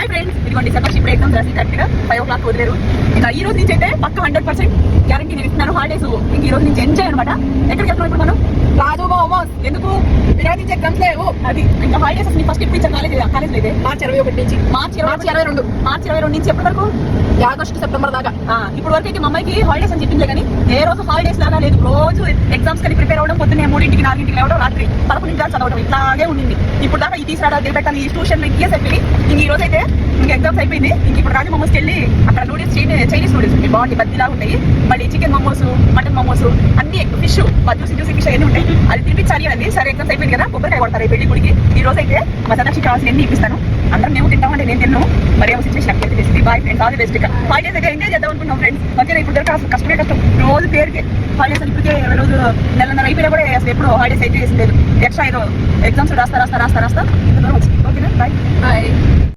Hi friends, ఇదిగోండి separate exams రాసి correct గా 5 o'clock వదిలేరు. ఇంకా ఈ రోజు నుంచి అయితే పక్క 100% గ్యారంటీ నేను ఇస్తున్నాను. హాలిడేస్ ఇంక ఈ రోజు నుంచి ఎంజాయ్ అనమాట. ఎక్కడికి వెళ్తున్నాం ఇప్పుడు మనం? రాజు బామోస్. ఎందుకు? ఈరోజు నుంచి ఎగ్జామ్స్ లేవు. అది ఇంకా హాలిడేస్ అసలు ఫస్ట్ ఇప్పుడు కాలేజ్ అయితే మార్చి 21 నుంచి మార్చి 22 నుంచి ఎప్పటి వరకు? ఆగస్టు సెప్టెంబర్ దాకా. ఇప్పుడు వరకు అయితే మా అమ్మాయికి హాలిడేస్ అని చెప్పింది కానీ ఏ రోజు హాలిడేస్ లాగా లేదు. రోజు ఎగ్జామ్స్ కని ప్రిపేర్ అవ్వడం, పొద్దున్నే 3ంటికి 4ంటికి లేవడం, రాత్రి 11 గంటలు చదవడం ఇట్లాగే ఉండింది. ఇప్పుడు దాకా ఈ తీసుకురాడా దిగబెట్టాలి, ఈ ట్యూషన్ ఇయర్స్ అయిపోయి ఇంక ఈ రోజు అయితే ఇంకా ఎగ్జామ్స్ అయిపోయింది. ఇంక ఇప్పుడు రాజు మోమోస్కి వెళ్ళి అక్కడ నూడిల్స్ చైనీస్ నూడిల్స్ ఉంటాయి, బాగుంటాయి, బద్దిలా ఉంటాయి. మళ్ళీ చికెన్ మోమోస్, మటన్ మోమోస్, అన్ని ఫిష్, జ్యూసీ ఫిష్ అన్నీ ఉంటాయి. అది తినిపించాలి అండి. సరే ఎగ్జామ్స్ అయిపోయింది కదా, కొబ్బరికాయ కొడతారు పెళ్లి గుడికి. ఈ రోజు అయితే మా సదాక్షి కావాల్సిన ఎన్ని ఇప్పిస్తాను. అందరం మేము తింటామంటే నేను తిన్నాను. మరి ఏమో సిచ్యువేషన్ అక్కడ చేసి boy friends, all the best. Holidays అయితే ఎంజాయ్ చేద్దాం అనుకున్నాం ఫ్రెండ్స్. ఓకే, ఇప్పుడు దొరక అసలు కష్టమే కష్టం. రోజు పేరుకి హాలిడేస్ ఇప్పటికే రోజు నెలన్నర అయిపోయినా కూడా అసలు ఎప్పుడు హాలిడేస్ అయితే చేసి లేదు. ఎక్స్ట్రా ఏదో ఎగ్జామ్స్ రాస్తా. ఓకేనా, బాయ్.